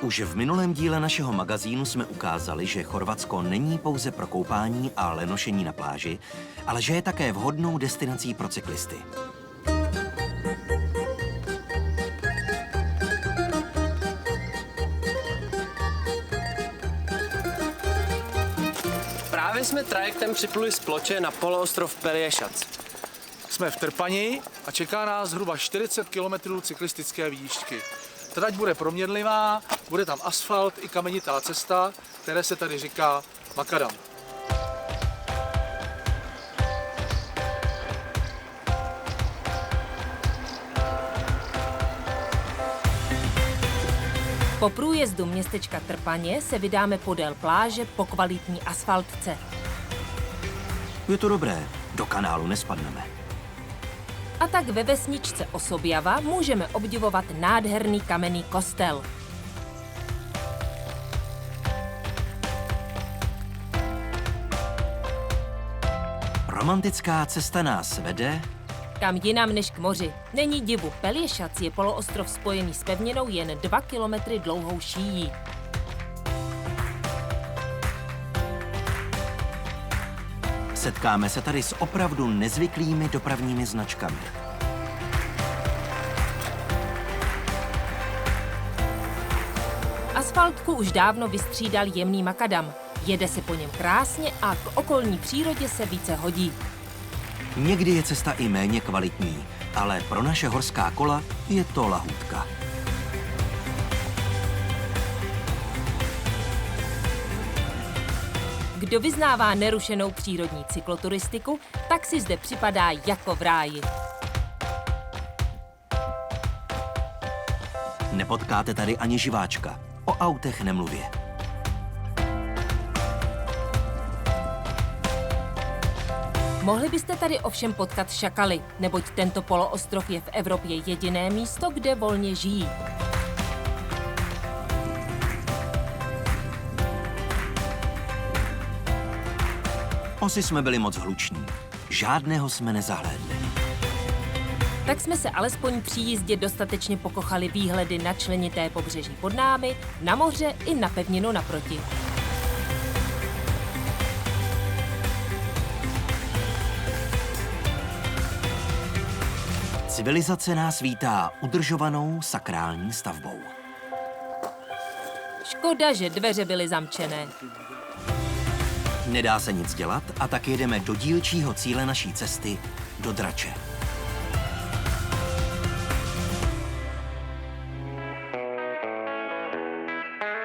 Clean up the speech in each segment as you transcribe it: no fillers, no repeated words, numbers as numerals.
Už v minulém díle našeho magazínu jsme ukázali, že Chorvatsko není pouze pro koupání a lenošení na pláži, ale že je také vhodnou destinací pro cyklisty. Právě jsme trajektem připluli z Ploče na poloostrov Pelješac. Jsme v Trpani a čeká nás zhruba 40 km cyklistické výjížďky. Trať bude proměnlivá, bude tam asfalt i kamenitá cesta, které se tady říká makadam. Po průjezdu městečka Trpaně se vydáme podél pláže po kvalitní asfaltce. Je to dobré, do kanálu nespadneme. A tak ve vesničce Osobjava můžeme obdivovat nádherný kamenný kostel. Romantická cesta nás vede... Kam jinam než k moři. Není divu, Pelješac je poloostrov spojený s pevninou jen 2 kilometry dlouhou šíjí. Setkáme se tady s opravdu nezvyklými dopravními značkami. Asfaltku už dávno vystřídal jemný makadam. Jede se po něm krásně a k okolní přírodě se více hodí. Někdy je cesta i méně kvalitní, ale pro naše horská kola je to lahůdka. Kdo vyznává nerušenou přírodní cykloturistiku, tak si zde připadá jako v ráji. Nepotkáte tady ani živáčka, o autech nemluvě. Mohli byste tady ovšem potkat šakaly, neboť tento poloostrov je v Evropě jediné místo, kde volně žijí. Osy jsme byli moc hluční, žádného jsme nezahlédli. Tak jsme se alespoň při jízdě dostatečně pokochali výhledy na členité pobřeží pod námi, na moře i na pevninu naproti. Civilizace nás vítá udržovanou sakrální stavbou. Škoda, že dveře byly zamčené. Nedá se nic dělat a tak jedeme do dílčího cíle naší cesty, do Drače.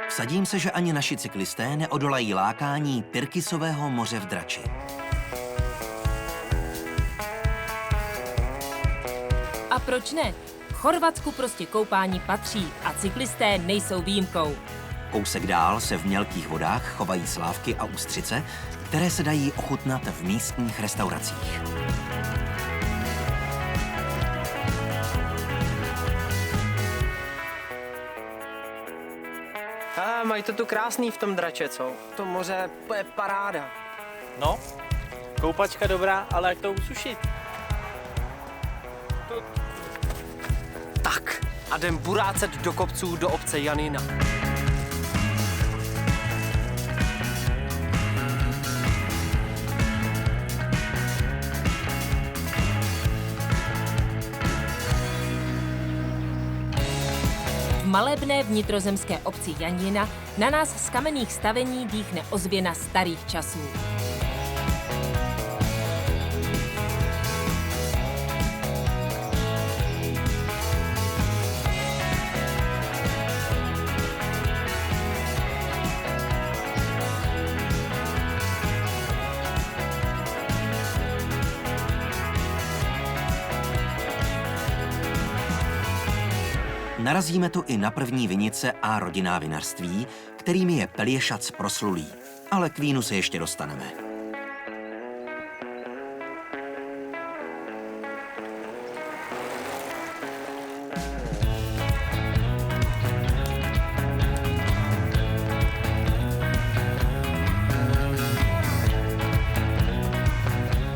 Vsadím se, že ani naši cyklisté neodolají lákání Pirkisového moře v Drači. A proč ne? V Chorvatsku prostě koupání patří a cyklisté nejsou výjimkou. Kousek dál se v mělkých vodách chovají slávky a ústřice, které se dají ochutnat v místních restauracích. Mají to tu krásný v tom Drače, co? To moře, to je paráda. No, koupačka dobrá, ale jak to usušit? Tak, a jdem burácet do kopců do obce Janina. V malebné vnitrozemské obci Janina na nás z kamenných stavení dýchne ozvěna starých časů. Narazíme tu i na první vinice a rodinná vinařství, kterými je Pelješac proslulý. Ale k vínu se ještě dostaneme.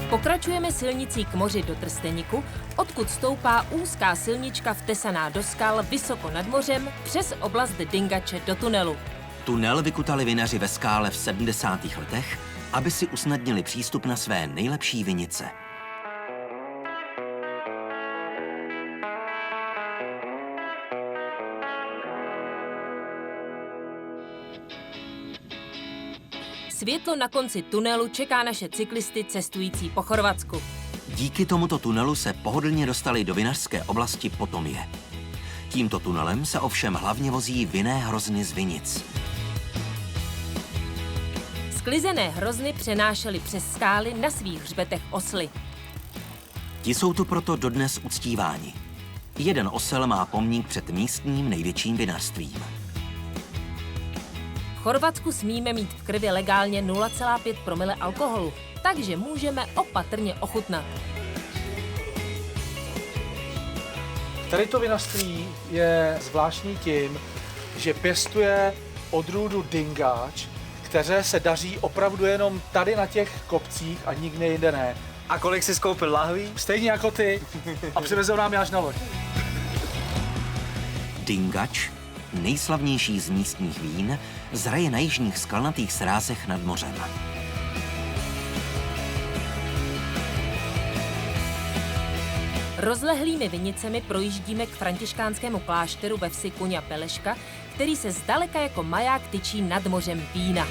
Po Pokračujeme silnicí k moři do Trsteníku, odkud stoupá úzká silnička vtesaná do skal vysoko nad mořem přes oblast Dingače do tunelu. Tunel vykutali vinaři ve skále v 70. letech, aby si usnadnili přístup na své nejlepší vinice. Světlo na konci tunelu čeká naše cyklisty cestující po Chorvatsku. Díky tomuto tunelu se pohodlně dostali do vinařské oblasti Potomje. Tímto tunelem se ovšem hlavně vozí vinné hrozny z vinic. Sklizené hrozny přenášely přes skály na svých hřbetech osly. Ti jsou tu proto dodnes uctíváni. Jeden osel má pomník před místním největším vinařstvím. V Chorvatsku smíme mít v krvi legálně 0,5 promile alkoholu, takže můžeme opatrně ochutnat. Tady to vinařství je zvláštní tím, že pěstuje odrůdu Dingač, které se daří opravdu jenom tady na těch kopcích a nikde jinde ne. A kolik jsi skoupil lahví? Stejně jako ty a přivezou nám je až na loď. Dingač, nejslavnější z místních vín, zraje na jižních skalnatých srázech nad mořem. Rozlehlými vinicemi projíždíme k františkánskému klášteru ve vsi Kunja Peleška, který se zdaleka jako maják tyčí nad mořem vína.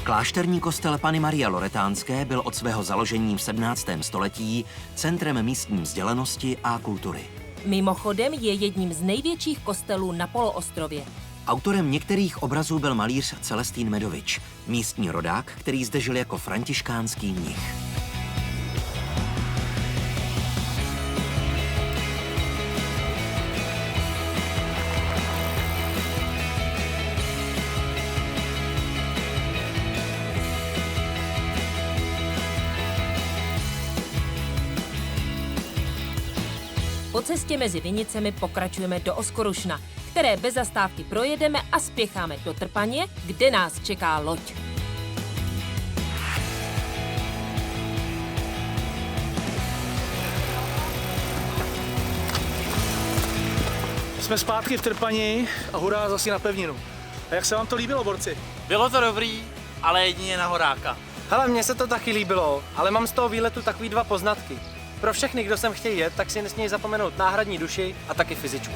Klášterní kostel Panny Marie Loretánské byl od svého založení v 17. století centrem místní vzdělanosti a kultury. Mimochodem je jedním z největších kostelů na poloostrově. Autorem některých obrazů byl malíř Celestín Medovič, místní rodák, který zde žil jako františkánský mnich. Po cestě mezi vinicemi pokračujeme do Oskorušna, které bez zastávky projedeme a spěcháme do Trpaně, kde nás čeká loď. Jsme zpátky v Trpani a hurá zase na pevninu. A jak se vám to líbilo, borci? Bylo to dobrý, ale jedině na horáka. Hele, mně se to taky líbilo, ale mám z toho výletu takový 2 poznatky. Pro všechny, kdo sem chtějí jet, tak si nesmějí zapomenout náhradní duši a taky fyzičku.